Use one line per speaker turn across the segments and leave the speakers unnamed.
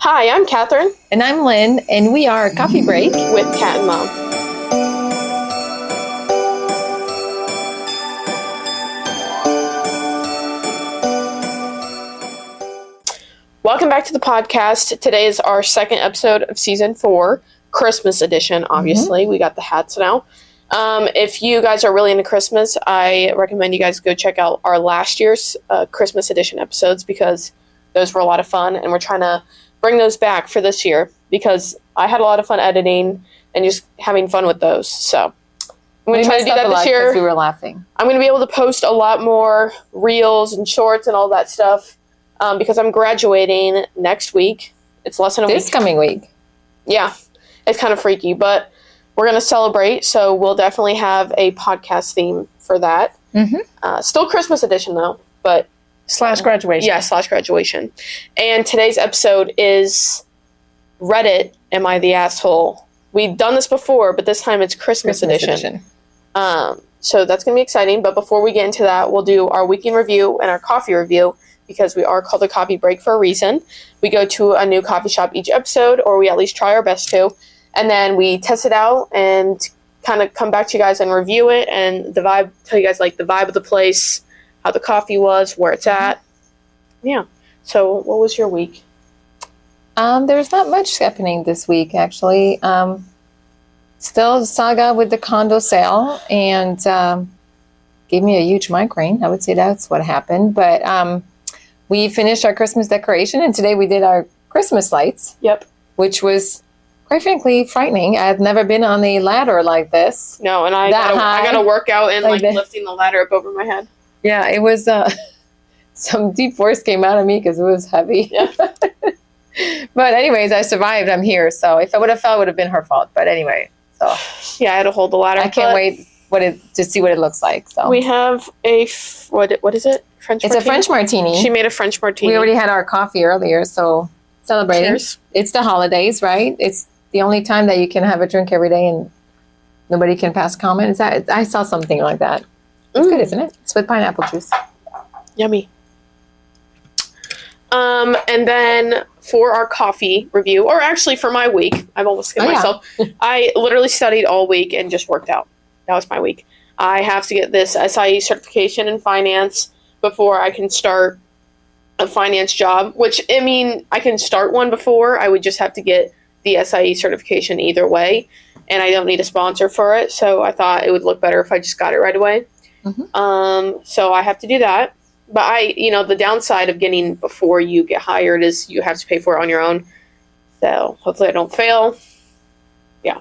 Hi, I'm Catherine.
And I'm Lynn, and we are Coffee Break
with Cat and Mom. Welcome back to the podcast. Today is our second episode of season 4, Christmas edition, obviously. Mm-hmm. We got the hats now. If you guys are really into Christmas, I recommend you guys go check out our last year's Christmas edition episodes because those were a lot of fun, and we're trying to bring those back for this year because I had a lot of fun editing and just having fun with those. So I'm going to try to do that this year.
We were laughing.
I'm going to be able to post a lot more reels and shorts and all that stuff because I'm graduating next week. It's less than a week.
This coming week.
Yeah, it's kind of freaky, but we're going to celebrate, so we'll definitely have a podcast theme for that. Mm-hmm. Still Christmas edition, though, but...
/ graduation.
Yeah, / graduation. And today's episode is Reddit, Am I the Asshole? We've done this before, but this time it's Christmas edition. So that's going to be exciting, but before we get into that, we'll do our week in review and our coffee review, because we are called a coffee break for a reason. We go to a new coffee shop each episode, or we at least try our best to. And then we test it out and kind of come back to you guys and review it and the vibe, tell you guys like the vibe of the place, how the coffee was, where it's at. Yeah. So what was your week?
There's not much happening this week, actually. Still the saga with the condo sale and gave me a huge migraine. I would say that's what happened. But we finished our Christmas decoration, and today we did our Christmas lights.
Yep.
Which was... quite frankly, frightening. I've never been on a ladder like this.
No, and I got to work out and like lifting the ladder up over my head.
Yeah, it was, some deep force came out of me because it was heavy.
Yeah.
But anyways, I survived. I'm here. So if I would have fell, it would have been her fault. But anyway, so.
Yeah, I had to hold the ladder.
I can't wait to see what it looks like. So
we have what is it? French martini?
It's a French martini.
She made a French martini.
We already had our coffee earlier, so celebrating. Cheers. It's the holidays, right? It's the only time that you can have a drink every day and nobody can pass comment. Is that I saw something like that. It's good, isn't it? It's with pineapple juice.
Yummy. And then for our coffee review, or actually for my week, I've almost skipped myself. I literally studied all week and just worked out. That was my week. I have to get this SIE certification in finance before I can start a finance job, which, I mean, I can start one before. I would just have to get the SIE certification either way, and I don't need a sponsor for it, so I thought it would look better if I just got it right away. Mm-hmm. So I have to do that, but the downside of getting before you get hired is you have to pay for it on your own, so hopefully I don't fail. Yeah.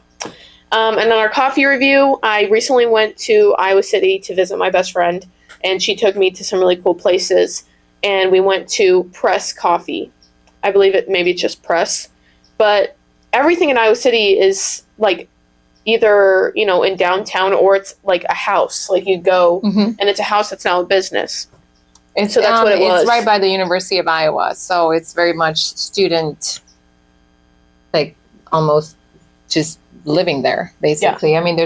And then our coffee review, I recently went to Iowa City to visit my best friend, and she took me to some really cool places, and we went to Press Coffee. I believe maybe it's just Press, but everything in Iowa City is like either, in downtown or it's like a house. Like you go and it's a house that's now a business.
And so that's what it was. It's right by the University of Iowa. So it's very much student, like almost just living there, basically. Yeah. I mean,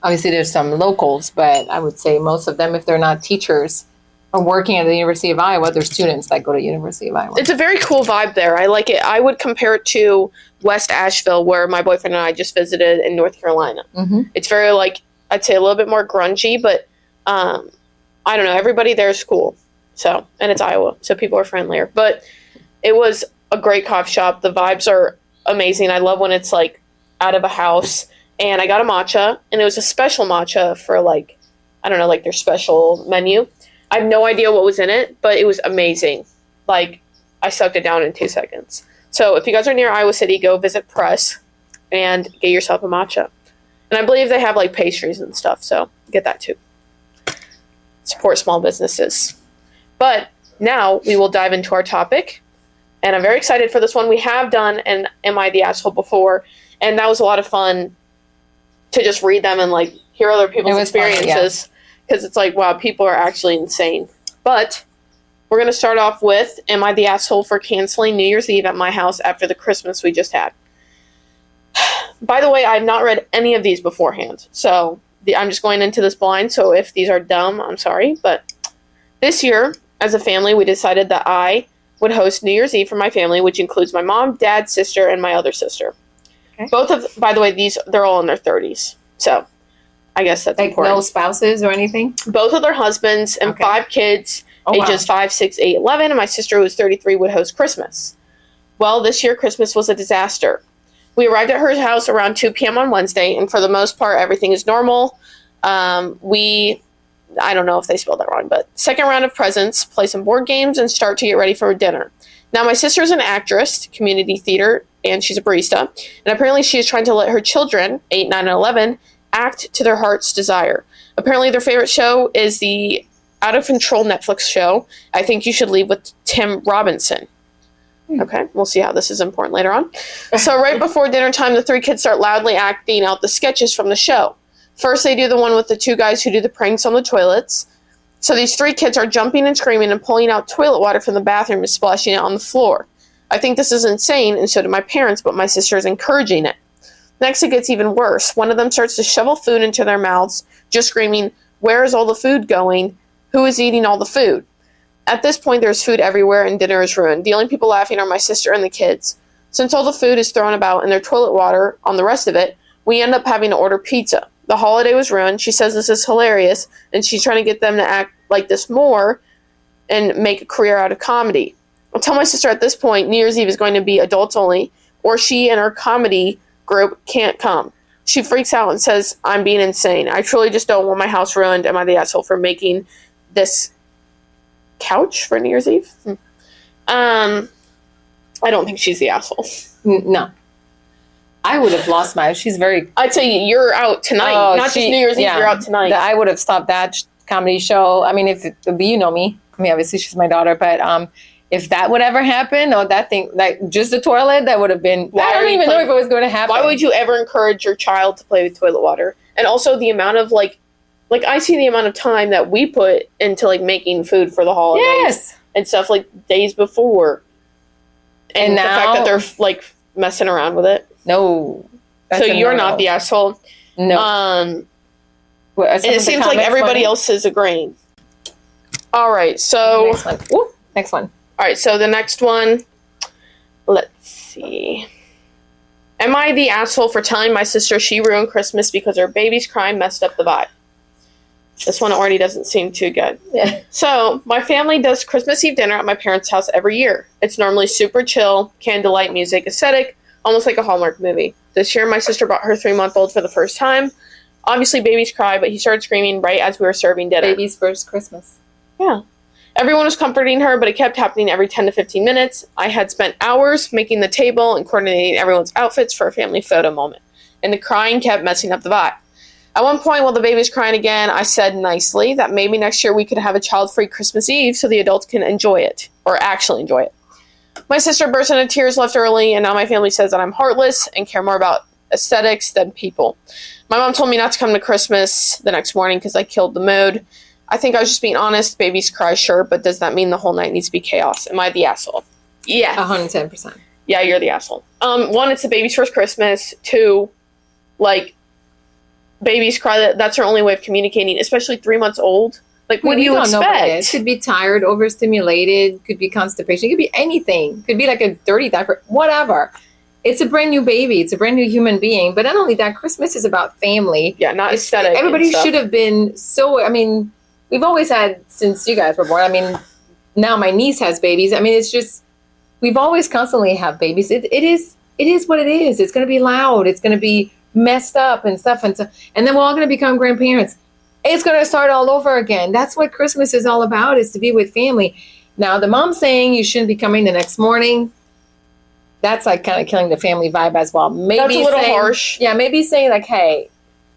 obviously there's some locals, but I would say most of them, if they're not teachers or working at the University of Iowa, they're students that go to University of Iowa.
It's a very cool vibe there. I like it. I would compare it to West Asheville, where my boyfriend and I just visited in North Carolina. Mm-hmm. It's very, I'd say a little bit more grungy, but I don't know. Everybody there is cool. So, and it's Iowa, so people are friendlier. But it was a great coffee shop. The vibes are amazing. I love when it's like out of a house. And I got a matcha, and it was a special matcha for their special menu. I have no idea what was in it, but it was amazing. Like, I sucked it down in 2 seconds. So if you guys are near Iowa City, go visit Press and get yourself a matcha. And I believe they have like pastries and stuff, so get that too. Support small businesses. But now we will dive into our topic. And I'm very excited for this one. We have done an Am I the Asshole before, and that was a lot of fun to just read them and like hear other people's experiences. Because it's like, wow, people are actually insane. But we're going to start off with, am I the asshole for canceling New Year's Eve at my house after the Christmas we just had? By the way, I've not read any of these beforehand. So I'm just going into this blind. So if these are dumb, I'm sorry. But this year, as a family, we decided that I would host New Year's Eve for my family, which includes my mom, dad, sister, and my other sister. Okay. Both of, by the way, they're all in their 30s. So I guess that's important.
No spouses or anything?
Both of their husbands and 5 kids, ages 5, 6, 8, 11, and my sister, who was 33, would host Christmas. Well, this year, Christmas was a disaster. We arrived at her house around 2 p.m. on Wednesday, and for the most part, everything is normal. I don't know if they spelled that wrong, but second round of presents, play some board games, and start to get ready for dinner. Now, my sister is an actress, community theater, and she's a barista, and apparently she is trying to let her children, 8, 9, and 11, act to their heart's desire. Apparently their favorite show is the out-of-control Netflix show, I Think You Should Leave with Tim Robinson. Okay, we'll see how this is important later on. So right before dinner time, the 3 kids start loudly acting out the sketches from the show. First, they do the one with the 2 guys who do the pranks on the toilets. So these 3 kids are jumping and screaming and pulling out toilet water from the bathroom and splashing it on the floor. I think this is insane, and so do my parents, but my sister is encouraging it. Next, it gets even worse. One of them starts to shovel food into their mouths, just screaming, "Where is all the food going? Who is eating all the food?" At this point, there's food everywhere, and dinner is ruined. The only people laughing are my sister and the kids. Since all the food is thrown about and their toilet water on the rest of it, we end up having to order pizza. The holiday was ruined. She says this is hilarious, and she's trying to get them to act like this more and make a career out of comedy. I'll tell my sister at this point, New Year's Eve is going to be adults only, or she and her comedy group can't come. She freaks out and says, "I'm being insane. I truly just don't want my house ruined. Am I the asshole for making this couch for New Year's Eve?" I don't think she's the asshole.
No. I would have lost my... She's very...
I'd say you're out tonight. Not just New Year's Eve, you're out tonight.
I would have stopped that comedy show. I mean, if you know me. I mean, obviously she's my daughter, but if that would ever happen, or that thing, like just the toilet, that would have been... I don't even know if it was going to happen.
Why would you ever encourage your child to play with toilet water? And also the amount of, like I see the amount of time that we put into, like, making food for the holidays.
Yes.
And stuff, like, days before. And now, the fact that they're, like, messing around with it.
No.
So you're not the asshole.
No.
And it seems like everybody else is agreeing. All right, so...
Next one. Ooh, next one.
All right, so the next one, let's see. Am I the asshole for telling my sister she ruined Christmas because her baby's crying messed up the vibe? This one already doesn't seem too good.
Yeah.
So, my family does Christmas Eve dinner at my parents' house every year. It's normally super chill, candlelight music, aesthetic, almost like a Hallmark movie. This year, my sister brought her 3-month-old for the first time. Obviously, babies cry, but he started screaming right as we were serving dinner.
Baby's first Christmas.
Yeah. Everyone was comforting her, but it kept happening every 10 to 15 minutes. I had spent hours making the table and coordinating everyone's outfits for a family photo moment. And the crying kept messing up the vibe. At one point, while the baby was crying again, I said nicely that maybe next year we could have a child-free Christmas Eve so the adults can enjoy it, or actually enjoy it. My sister burst into tears, left early, and now my family says that I'm heartless and care more about aesthetics than people. My mom told me not to come to Christmas the next morning because I killed the mood. I think I was just being honest. Babies cry, sure, but does that mean the whole night needs to be chaos? Am I the asshole? Yeah.
110%.
Yeah, you're the asshole. 1, it's the baby's first Christmas. 2, like... babies cry, that's her only way of communicating, especially 3 months old. Like, what do you expect?
Could be tired, overstimulated, could be constipation, it could be anything. Could be like a dirty diaper, whatever. It's a brand new baby. It's a brand new human being. But not only that, Christmas is about family.
Yeah, not aesthetic.
Everybody should have been so, I mean, we've always had, since you guys were born, I mean, now my niece has babies. I mean, it's just, we've always constantly have babies. It is what it is. It's going to be loud. It's going to be messed up and stuff. And then we're all going to become grandparents. It's going to start all over again. That's what Christmas is all about, is to be with family. Now, the mom saying you shouldn't be coming the next morning, that's like kind of killing the family vibe as well. Maybe
that's a little harsh.
Yeah, maybe saying like, hey,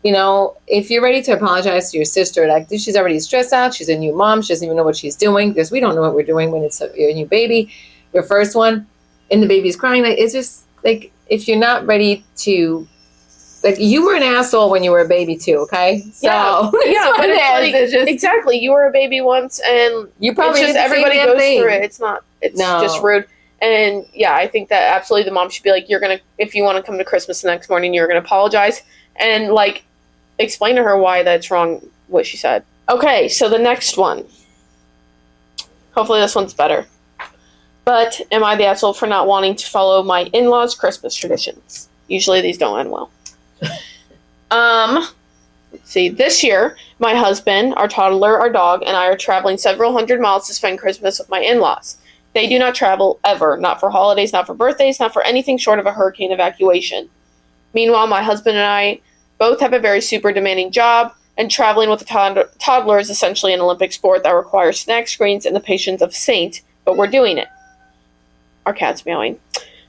you know, if you're ready to apologize to your sister, like she's already stressed out, she's a new mom, she doesn't even know what she's doing, because we don't know what we're doing when it's a new baby, your first one, and the baby's crying. Like, it's just like, if you're not ready to... Like, you were an asshole when you were a baby too, okay? So,
yeah, but it's just, exactly. You were a baby once, and
you probably
just everybody goes through it. It's just rude. And yeah, I think that absolutely the mom should be like, if you want to come to Christmas the next morning, you're gonna apologize and like explain to her why that's wrong, what she said. Okay, so the next one. Hopefully this one's better. But am I the asshole for not wanting to follow my in-laws' Christmas traditions? Usually these don't end well. Let's see. This year, my husband, our toddler, our dog, and I are traveling several hundred miles to spend Christmas with my in-laws. They do not travel ever, not for holidays, not for birthdays, not for anything short of a hurricane evacuation. Meanwhile, my husband and I both have a very super demanding job, and traveling with a toddler is essentially an Olympic sport that requires snack screens and the patience of a saint, but we're doing it. Our cat's meowing.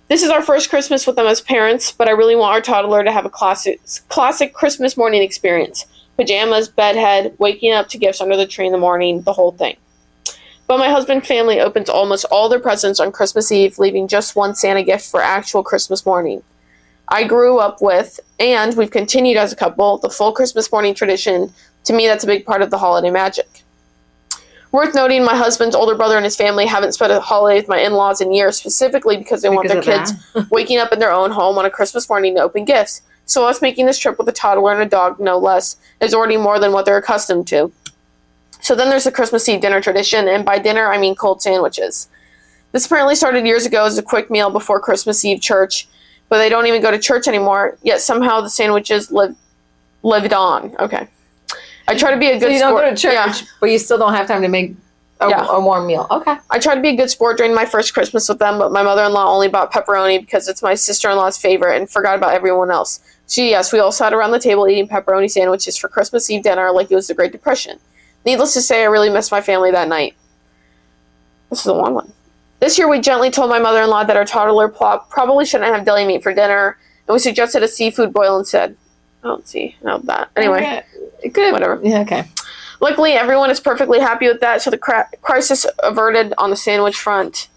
This is our first Christmas with them as parents, but I really want our toddler to have a classic Christmas morning experience. Pajamas, bedhead, waking up to gifts under the tree in the morning, the whole thing. But my husband's family opens almost all their presents on Christmas Eve, leaving just one Santa gift for actual Christmas morning. I grew up with, and we've continued as a couple, the full Christmas morning tradition. To me, that's a big part of the holiday magic. Worth noting, my husband's older brother and his family haven't spent a holiday with my in-laws in years, specifically because they want their kids waking up in their own home on a Christmas morning to open gifts. So us making this trip with a toddler and a dog, no less, is already more than what they're accustomed to. So then there's the Christmas Eve dinner tradition, and by dinner I mean cold sandwiches. This apparently started years ago as a quick meal before Christmas Eve church, but they don't even go to church anymore, yet somehow the sandwiches lived on. Okay. I try to be a good sport. So you don't go to church,
but you still don't have time to make a warm meal. Okay.
I tried to be a good sport during my first Christmas with them, but my mother-in-law only bought pepperoni because it's my sister-in-law's favorite and forgot about everyone else. We all sat around the table eating pepperoni sandwiches for Christmas Eve dinner like it was the Great Depression. Needless to say, I really missed my family that night. This is a long one. This year, we gently told my mother-in-law that our toddler probably shouldn't have deli meat for dinner, and we suggested a seafood boil instead. I don't see how that. Anyway,
good.
Whatever.
Yeah, okay.
Luckily, everyone is perfectly happy with that, so the crisis averted on the sandwich front.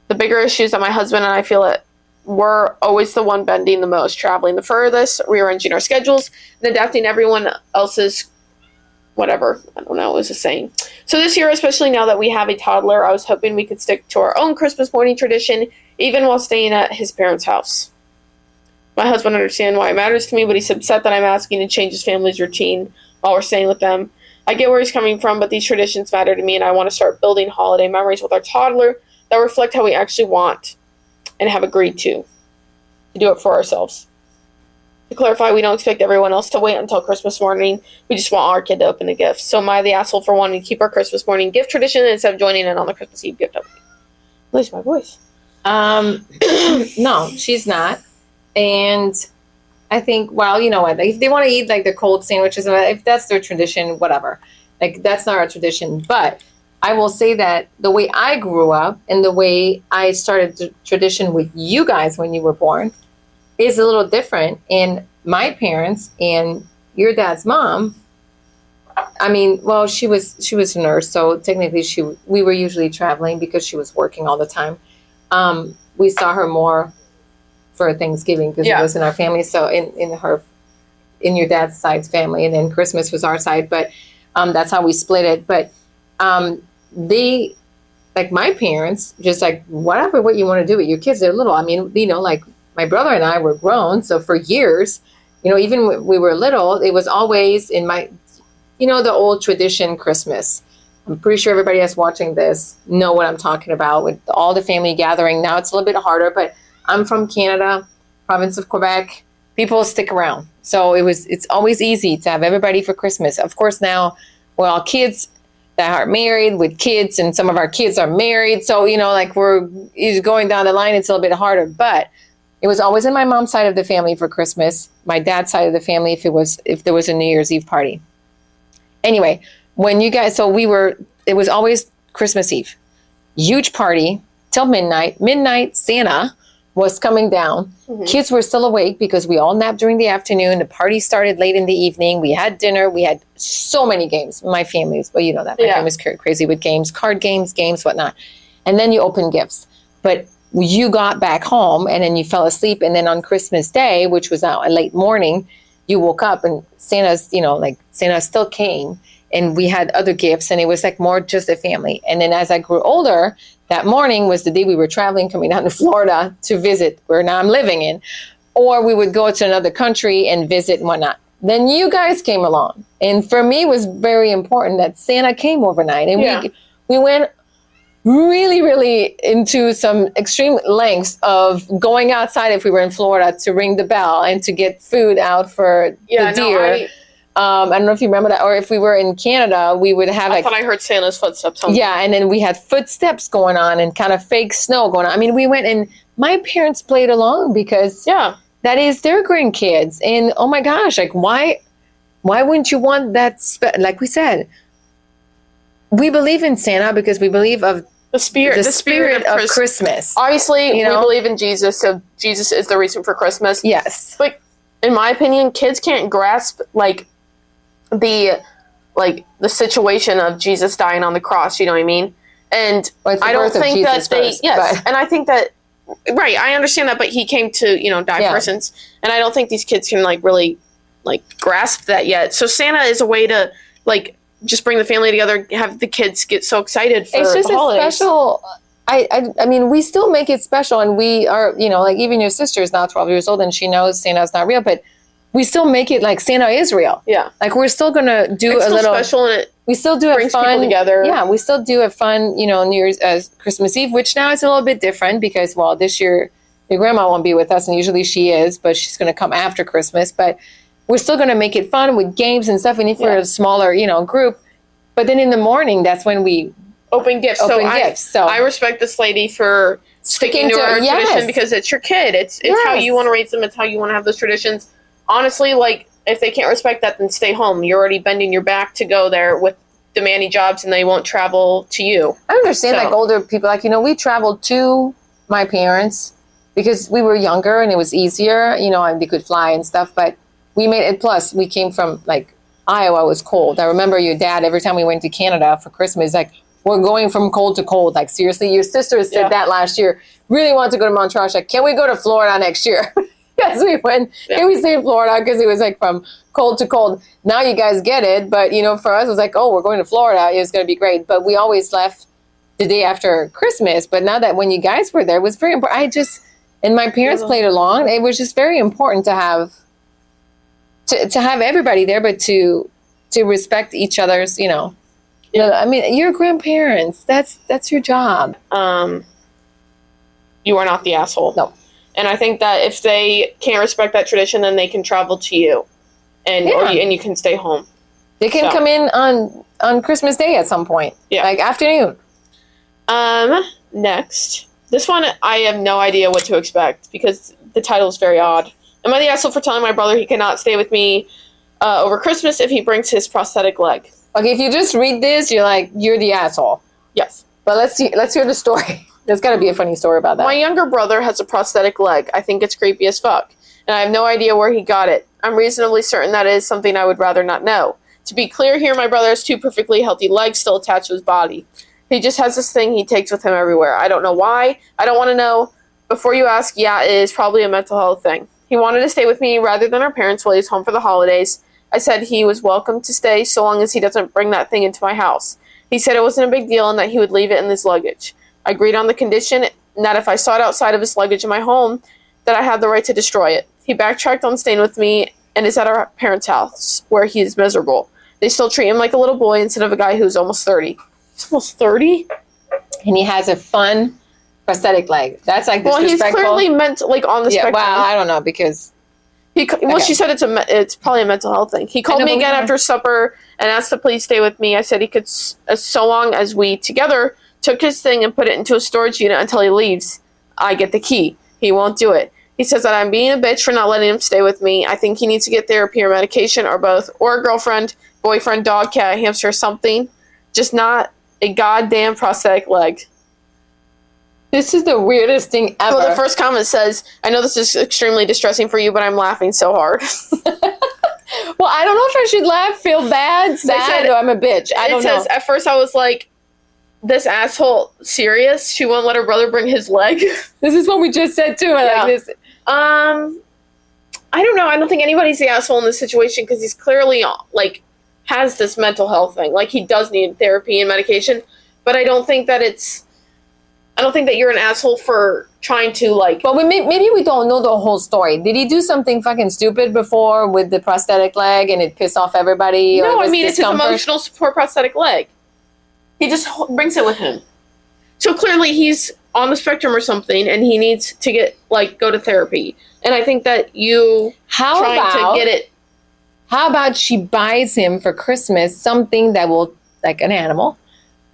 The bigger issues that my husband and I feel it were always the one bending the most, traveling the furthest, rearranging our schedules, and adapting everyone else's whatever. I don't know, it was a saying. So this year, especially now that we have a toddler, I was hoping we could stick to our own Christmas morning tradition, even while staying at his parents' house. My husband understands why it matters to me, but he's upset that I'm asking to change his family's routine while we're staying with them. I get where he's coming from, but these traditions matter to me, and I want to start building holiday memories with our toddler that reflect how we actually want and have agreed to do it for ourselves. To clarify, we don't expect everyone else to wait until Christmas morning. We just want our kid to open a gift. So am I the asshole for wanting to keep our Christmas morning gift tradition instead of joining in on the Christmas Eve gift opening? Lose my voice.
No, she's not. And I think, well, you know what? If they want to eat like the cold sandwiches, if that's their tradition, whatever. Like, that's not our tradition. But I will say that the way I grew up and the way I started the tradition with you guys when you were born is a little different. And my parents and your dad's mom, I mean, well, she was a nurse, so technically we were usually traveling because she was working all the time. We saw her more for Thanksgiving because it was in our family. So in your dad's side's family, and then Christmas was our side. But that's how we split it. But they, like my parents, just like whatever what you want to do with your kids, they're little. I mean, you know, like my brother and I were grown, so for years, you know, even when we were little, it was always in my, you know, the old tradition Christmas. I'm pretty sure everybody that's watching this know what I'm talking about with all the family gathering. Now it's a little bit harder, but I'm from Canada, province of Quebec. People stick around. So it's always easy to have everybody for Christmas. Of course, now we're all kids that are married with kids, and some of our kids are married. So, you know, like we're going down the line, it's a little bit harder. But it was always in my mom's side of the family for Christmas, my dad's side of the family if there was a New Year's Eve party. Anyway, when you guys, it was always Christmas Eve. Huge party till midnight. Midnight, Santa was coming down. Mm-hmm. Kids were still awake because we all napped during the afternoon. The party started late in the evening. We had dinner. We had so many games. My family's, well, you know that. My family's crazy with games, card games, whatnot. And then you open gifts. But you got back home and then you fell asleep. And then on Christmas Day, which was now a late morning, you woke up and Santa still came. And we had other gifts, and it was like more just a family. And then as I grew older, that morning was the day we were traveling, coming down to Florida to visit where now I'm living in. Or we would go to another country and visit and whatnot. Then you guys came along. And for me, it was very important that Santa came overnight. And we went really, really into some extreme lengths of going outside if we were in Florida to ring the bell and to get food out for the deer. I don't know if you remember that, or if we were in Canada, we would have
I thought I heard Santa's footsteps.
Yeah, and then we had footsteps going on and kind of fake snow going on. I mean, we went and my parents played along because that is their grandkids. And oh my gosh, like why wouldn't you want that? Like we said, we believe in Santa because we believe of the spirit of Christmas.
Obviously, we believe in Jesus, so Jesus is the reason for Christmas.
Yes,
but in my opinion, kids can't grasp the situation of Jesus dying on the cross, you know what I mean? And I don't think that and I think that, right, I understand that, but he came to, die for us, and I don't think these kids can really grasp that yet. So Santa is a way to just bring the family together, have the kids get so excited for
it's just
the holidays.
A special, I mean, we still make it special, and we are, even your sister is now 12 years old and she knows Santa's not real, but we still make it like Santa is real.
Yeah.
Like we're still going to do
it's
a little
special, and
we still do
brings people together.
Yeah. We still do a fun, New Year's, Christmas Eve, which now is a little bit different because, well, this year your grandma won't be with us and usually she is, but she's going to come after Christmas, but we're still going to make it fun with games and stuff. And if we're a smaller, group, but then in the morning, that's when we
open gifts. So I respect this lady for sticking to her tradition because it's your kid. It's how you want to raise them. It's how you want to have those traditions. Honestly, if they can't respect that, then stay home. You're already bending your back to go there with demanding jobs, and they won't travel to you.
I understand, older people, we traveled to my parents because we were younger and it was easier, and they could fly and stuff. But we made it. Plus, we came from Iowa was cold. I remember your dad every time we went to Canada for Christmas, we're going from cold to cold. Seriously, your sister said that last year. Really wanted to go to Montreal. She's like, can we go to Florida next year? Yes, we went. Can we stay in Florida? Because it was from cold to cold. Now you guys get it. But, for us, it was oh, we're going to Florida. It was going to be great. But we always left the day after Christmas. But now that when you guys were there, it was very important. And my parents played along. It was just very important to have everybody there, but to respect each other's, I mean, your grandparents, that's your job.
You are not the asshole.
No.
And I think that if they can't respect that tradition, then they can travel to you, and you can stay home.
They can come in on Christmas Day at some point.
Yeah.
Afternoon.
Next. This one, I have no idea what to expect because the title is very odd. Am I the asshole for telling my brother he cannot stay with me over Christmas if he brings his prosthetic leg?
Okay, if you just read this, you're the asshole.
Yes.
But let's hear the story. There's got to be a funny story about that.
My younger brother has a prosthetic leg. I think it's creepy as fuck. And I have no idea where he got it. I'm reasonably certain that it is something I would rather not know. To be clear here, my brother has two perfectly healthy legs still attached to his body. He just has this thing he takes with him everywhere. I don't know why. I don't want to know. Before you ask, it is probably a mental health thing. He wanted to stay with me rather than our parents while he's home for the holidays. I said he was welcome to stay so long as he doesn't bring that thing into my house. He said it wasn't a big deal and that he would leave it in his luggage. I agreed on the condition that if I saw it outside of his luggage in my home, that I had the right to destroy it. He backtracked on staying with me and is at our parents' house, where he is miserable. They still treat him like a little boy instead of a guy who's almost 30. He's almost 30?
And he has a fun prosthetic leg. That's disrespectful. Well, he's
clearly meant on the spectrum.
Well, I don't know because
she said it's probably a mental health thing. He called me again after supper and asked to please stay with me. I said he could so long as we together took his thing and put it into a storage unit until he leaves. I get the key. He won't do it. He says that I'm being a bitch for not letting him stay with me. I think he needs to get therapy or medication or both, or a girlfriend, boyfriend, dog, cat, hamster, something. Just not a goddamn prosthetic leg.
This is the weirdest thing ever.
Well, the first comment says, I know this is extremely distressing for you, but I'm laughing so hard.
Well, I don't know if I should laugh, feel bad, sad, or I'm a bitch. I don't know. It says,
at first I was like, this asshole serious? She won't let her brother bring his leg?
This is what we just said too.
Yeah. I don't know. I don't think anybody's the asshole in this situation because he's clearly has this mental health thing. He does need therapy and medication, but I don't think that you're an asshole for trying to
But maybe we don't know the whole story. Did he do something fucking stupid before with the prosthetic leg and it pissed off everybody?
No, I mean it's his emotional support prosthetic leg. He just brings it with him. So clearly he's on the spectrum or something, and he needs to get, like, go to therapy. And I think that to get it.
How about she buys him for Christmas something that will, like an animal,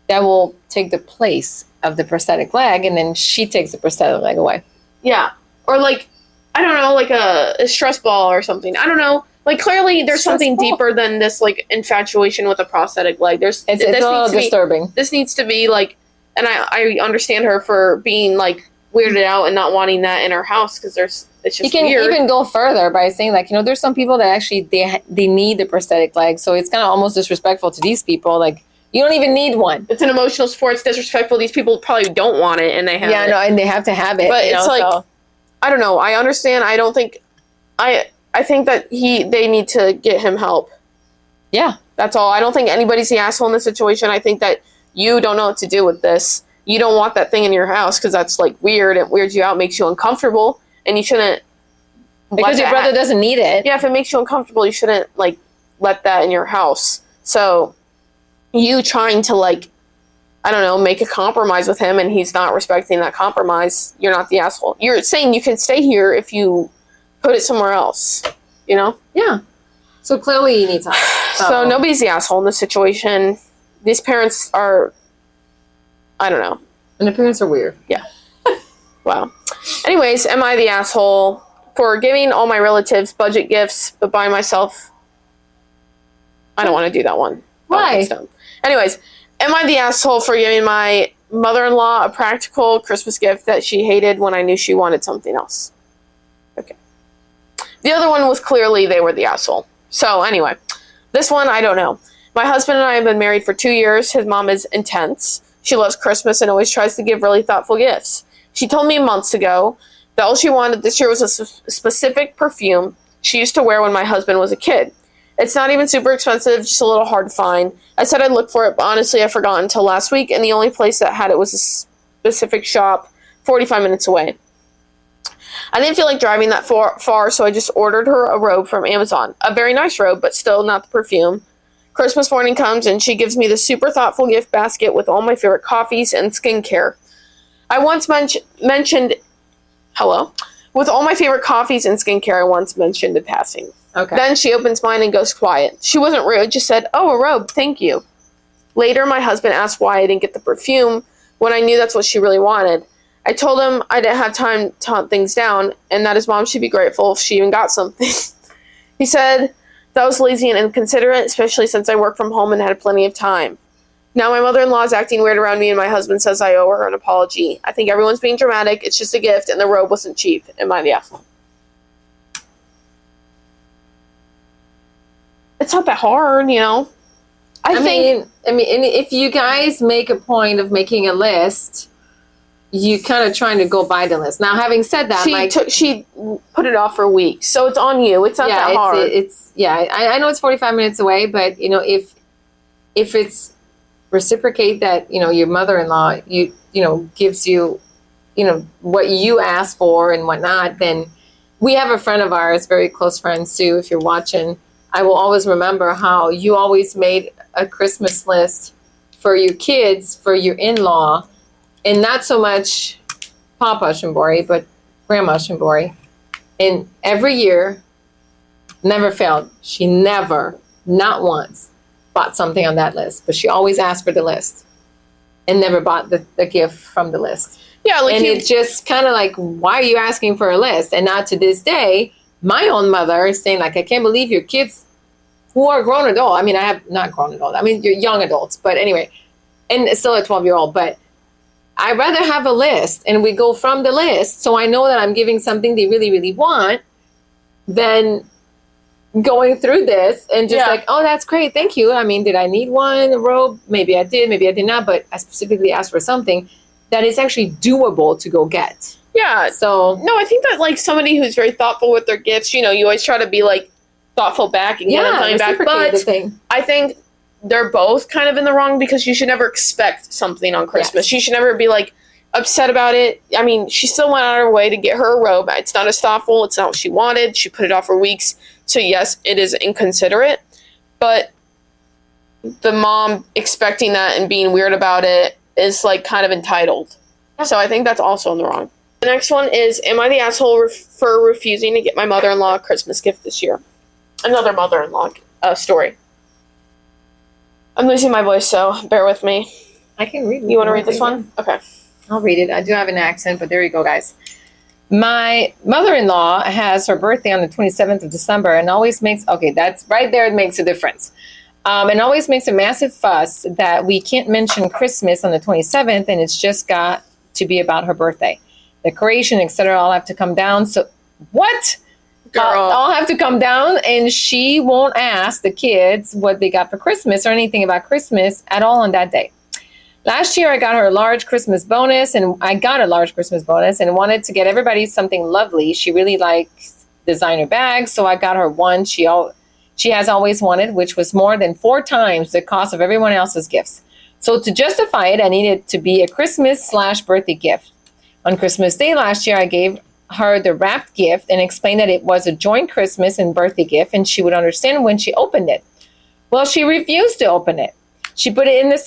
that will take the place of the prosthetic leg, and then she takes the prosthetic leg away.
Yeah. Or, like, I don't know, like a stress ball or something. I don't know. Like, clearly there's something deeper than this, like, infatuation with a prosthetic leg. It's a little disturbing. This needs to be, like, and I understand her for being, like, weirded out and not wanting that in her house, because it's just weird. You can even go further by saying, like, there's some people that actually, they need the prosthetic leg, so it's kind of almost disrespectful to these people. Like, you don't even need one. It's an emotional support. It's disrespectful. These people probably don't want it, and they have it. Yeah, no, and they have to have it. But it's like, so. I don't know. I understand. I don't think... I think that they need to get him help. Yeah. That's all. I don't think anybody's the asshole in this situation. I think that you don't know what to do with this. You don't want that thing in your house because that's, like, weird. It weirds you out, makes you uncomfortable, and you shouldn't... Because your brother doesn't need it. Yeah, if it makes you uncomfortable, you shouldn't, like, let that in your house. So, you trying to, like, I don't know, make a compromise with him, and he's not respecting that compromise, you're not the asshole. You're saying you can stay here if you put it somewhere else, Yeah. So clearly he needs help. So nobody's the asshole in this situation. These parents are, I don't know. And the parents are weird. Yeah. Wow. Anyways, am I the asshole for giving all my relatives budget gifts, but buying myself? I don't want to do that one. Why? Anyways, am I the asshole for giving my mother-in-law a practical Christmas gift that she hated when I knew she wanted something else? Okay. The other one was clearly they were the asshole. So anyway, this one, I don't know. My husband and I have been married for 2 years. His mom is intense. She loves Christmas and always tries to give really thoughtful gifts. She told me months ago that all she wanted this year was a specific perfume she used to wear when my husband was a kid. It's not even super expensive, just a little hard to find. I said I'd look for it, but honestly I forgot until last week, and the only place that had it was a specific shop 45 minutes away. I didn't feel like driving that far, so I just ordered her a robe from Amazon. A very nice robe, but still not the perfume. Christmas morning comes, and she gives me this super thoughtful gift basket with all my favorite coffees and skincare. I once mentioned... Hello? With all my favorite coffees and skincare I once mentioned in passing. Okay. Then she opens mine and goes quiet. She wasn't rude, just said, "Oh, a robe, thank you." Later, my husband asked why I didn't get the perfume when I knew that's what she really wanted. I told him I didn't have time to hunt things down and that his mom should be grateful if she even got something. He said that was lazy and inconsiderate, especially since I work from home and had plenty of time. Now my mother-in-law is acting weird around me and my husband says I owe her an apology. I think everyone's being dramatic. It's just a gift and the robe wasn't cheap. Am I the asshole? It's not that hard, I mean, if you guys make a point of making a list, you kind of trying to go by the list. Now, having said that, she put it off for weeks, so it's on you. It's not that hard. I know it's 45 minutes away, but if it's reciprocate that your mother-in-law gives you what you asked for and whatnot, then we have a friend of ours, very close friend Sue. If you're watching. I will always remember how you always made a Christmas list for your kids, for your in-law, and not so much Papa Shimbori, but Grandma Shimbori. And every year, never failed. She never, not once, bought something on that list, but she always asked for the list and never bought the gift from the list. Yeah, and it's just kind of like, why are you asking for a list? And now to this day, my own mother is saying, like, I can't believe your kids who are grown adult. I mean, I have not grown adult. I mean, you're young adults. But anyway, and still a 12-year-old. But I'd rather have a list and we go from the list so I know that I'm giving something they really, really want than going through this and just like, oh, that's great. Thank you. I mean, did I need one, a robe? Maybe I did. Maybe I did not. But I specifically asked for something that is actually doable to go get. Yeah. So no, I think that like somebody who's very thoughtful with their gifts, you always try to be like thoughtful back and get something back. But I think they're both kind of in the wrong because you should never expect something on Christmas. Yes. You should never be like upset about it. I mean, she still went out of her way to get her a robe. It's not as thoughtful. It's not what she wanted. She put it off for weeks. So yes, it is inconsiderate. But the mom expecting that and being weird about it is like kind of entitled. So I think that's also in the wrong. The next one is, am I the asshole for refusing to get my mother-in-law a Christmas gift this year? Another mother-in-law story. I'm losing my voice, so bear with me.
I can read it.
You want to read this one? Okay.
I'll read it. I do have an accent, but there you go, guys. My mother-in-law has her birthday on the 27th of December and always makes, okay, that's right there, it makes a difference. And always makes a massive fuss that we can't mention Christmas on the 27th, and it's just got to be about her birthday. Decoration, etc., all have to come down. So, what?
Girl.
All have to come down, and she won't ask the kids what they got for Christmas or anything about Christmas at all on that day. Last year, I got a large Christmas bonus and wanted to get everybody something lovely. She really likes designer bags, so I got her one she has always wanted, which was more than 4 times the cost of everyone else's gifts. So to justify it, I needed to be a Christmas/birthday gift. On Christmas Day last year, I gave her the wrapped gift and explained that it was a joint Christmas and birthday gift, and she would understand when she opened it. Well, she refused to open it. She put it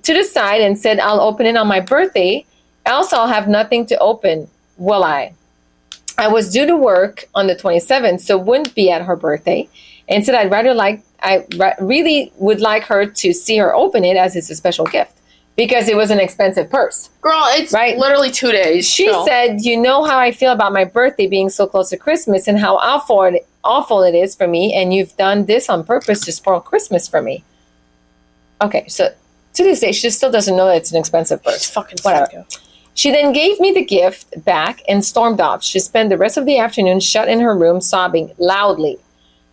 to the side and said, I'll open it on my birthday, else I'll have nothing to open, will I? I was due to work on the 27th, so wouldn't be at her birthday, and said I really would like her to see her open it as it's a special gift, because it was an expensive purse.
Girl, it's right? Literally 2 days.
She said, you know how I feel about my birthday being so close to Christmas and how awful it is for me, and you've done this on purpose to spoil Christmas for me. Okay, so to this day, she still doesn't know that it's an expensive purse.
She's fucking
whatever.
psycho.
She then gave me the gift back and stormed off. She spent the rest of the afternoon shut in her room, sobbing loudly.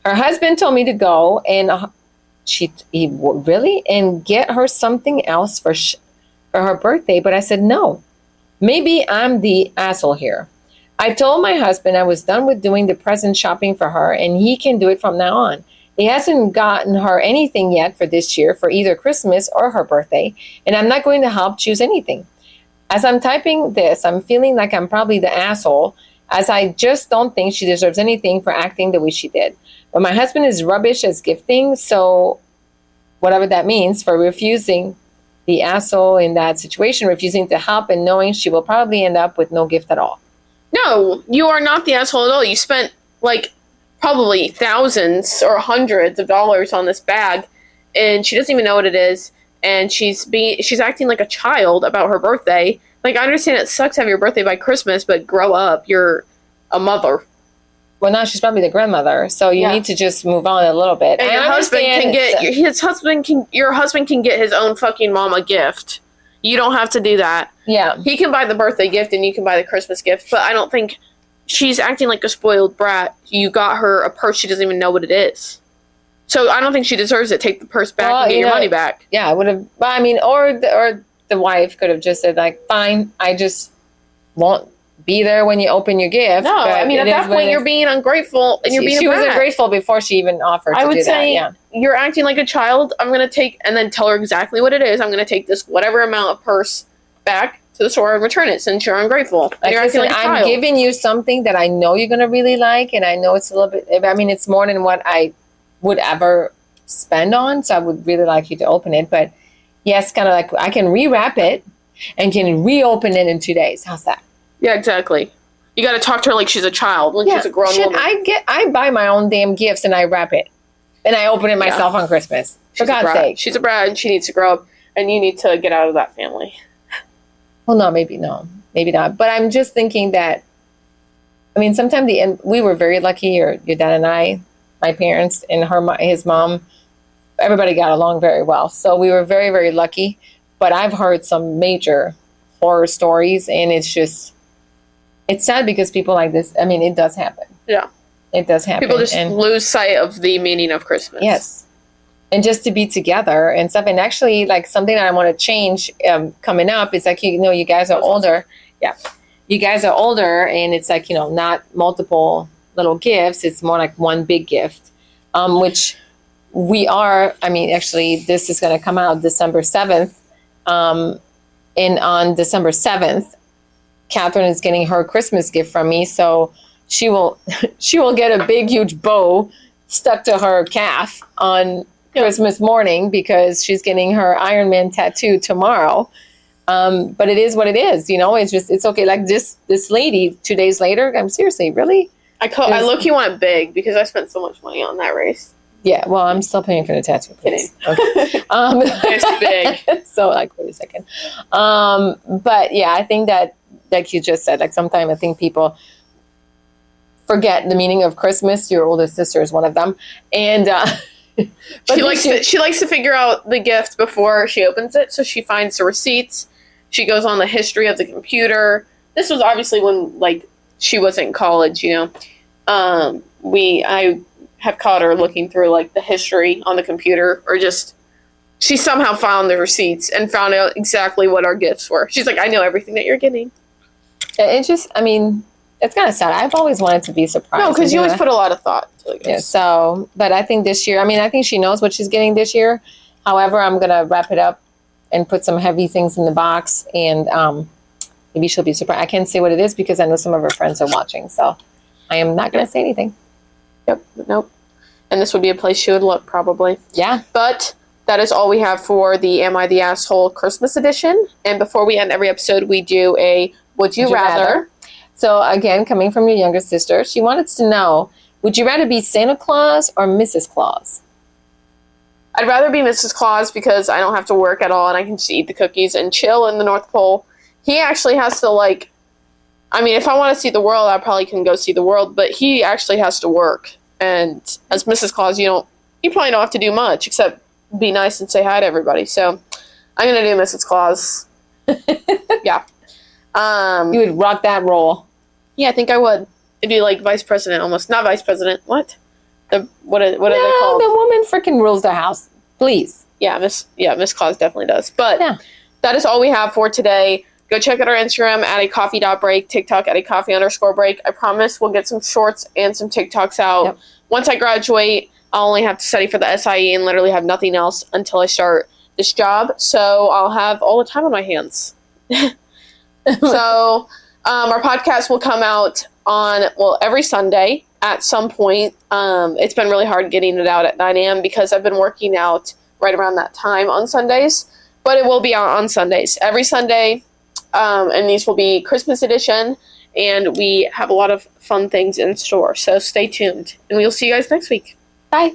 Her husband told me to go and and get her something else for her birthday, but I said no. Maybe I'm the asshole here. I told my husband I was done with doing the present shopping for her, and he can do it from now on. He hasn't gotten her anything yet for this year, for either Christmas or her birthday, and I'm not going to help choose anything. As I'm typing this, I'm feeling like I'm probably the asshole, as I just don't think she deserves anything for acting the way she did. But my husband is rubbish as gifting, so whatever that means, for refusing, the asshole in that situation, refusing to help and knowing she will probably end up with no gift at all.
No, you are not the asshole at all. You spent probably thousands or hundreds of dollars on this bag, and she doesn't even know what it is, and she's acting like a child about her birthday. I understand it sucks to have your birthday by Christmas, but grow up. You're a mother.
Well, now she's probably the grandmother, so you need to just move on a little bit.
And your husband can get his own fucking mom a gift. You don't have to do that.
Yeah.
He can buy the birthday gift and you can buy the Christmas gift, but I don't think she's acting like a spoiled brat. You got her a purse, she doesn't even know what it is. So I don't think she deserves it. Take the purse back and get your money back.
Yeah, I would have, or the wife could have just said, fine, I just won't be there when you open your gift.
No, at that point you're being ungrateful and you're being a brat.
She was ungrateful before she even offered to do that. I would say
you're acting like a child. I'm going to take, and then tell her exactly what it is. I'm going to take this whatever amount of purse back to the store and return it since you're ungrateful.
I'm giving you something that I know you're going to really like, and I know it's a little bit, it's more than what I would ever spend on, so I would really like you to open it. But yes, kind of like I can rewrap it and can reopen it in 2 days. How's that?
Yeah, exactly. You got to talk to her like she's a child, like she's a grown woman.
I buy my own damn gifts and I wrap it, and I open it myself on Christmas. For God's sake,
she's a brat and she needs to grow up, and you need to get out of that family.
Well, maybe not. But I'm just thinking that, sometimes we were very lucky. Your dad and I, my parents and his mom, everybody got along very well. So we were very, very lucky. But I've heard some major horror stories, and it's sad because people like this, it does happen.
Yeah.
It does happen.
People just lose sight of the meaning of Christmas.
Yes. And just to be together and stuff. And actually, something that I want to change coming up is you guys are older. Yeah. You guys are older, and it's not multiple little gifts. It's more like one big gift, which we are. Actually, this is going to come out December 7th. And on December 7th, Catherine is getting her Christmas gift from me. So she will get a big, huge bow stuck to her calf on Christmas morning because she's getting her Iron Man tattoo tomorrow. But it is what it is, it's okay. Like this lady 2 days later, I'm seriously, really?
I low-key want it big because I spent so much money on that race.
Yeah, well, I'm still paying for the tattoo.
Kidding.
Okay.
It's big.
So, like, wait a second. But yeah, I think that, like you just said, like sometimes I think people forget the meaning of Christmas. Your oldest sister is one of them, and
she likes to figure out the gift before she opens it. So she finds the receipts. She goes on the history of the computer. This was obviously when like she was in college, I have caught her looking through like the history on the computer, or just she somehow found the receipts and found out exactly what our gifts were. She's like, I know everything that you're getting.
It's just, I mean, it's kind of sad. I've always wanted to be surprised.
No, because you always put a lot of thought to it.
Yeah, so, but I think this year, I think she knows what she's getting this year. However, I'm going to wrap it up and put some heavy things in the box, and maybe she'll be surprised. I can't say what it is because I know some of her friends are watching, so I am not going to say anything.
Yep, nope. And this would be a place she would look, probably.
Yeah.
But that is all we have for the Am I the Asshole Christmas edition. And before we end every episode, we do a Would You Rather.
So again, coming from your younger sister, she wanted to know, would you rather be Santa Claus or Mrs. Claus?
I'd rather be Mrs. Claus because I don't have to work at all and I can just eat the cookies and chill in the North Pole. He actually has to, if I want to see the world, I probably can go see the world, but he actually has to work. And as Mrs. Claus, you probably don't have to do much except be nice and say hi to everybody. So I'm going to do Mrs. Claus. Yeah.
You would rock that role.
Yeah, I think I would. It'd be like vice president almost. Not vice president. What? What are they called?
The woman freaking rules the house. Please.
Yeah, Miss Claus definitely does. But that is all we have for today. Go check out our Instagram at @coffee.break, TikTok at @coffee_break. I promise we'll get some shorts and some TikToks out. Yep. Once I graduate, I'll only have to study for the SIE and literally have nothing else until I start this job. So I'll have all the time on my hands. So our podcast will come out every Sunday at some point. It's been really hard getting it out at 9 a.m. because I've been working out right around that time on Sundays. But it will be out on Sundays. Every Sunday. And these will be Christmas edition. And we have a lot of fun things in store. So stay tuned. And we'll see you guys next week. Bye.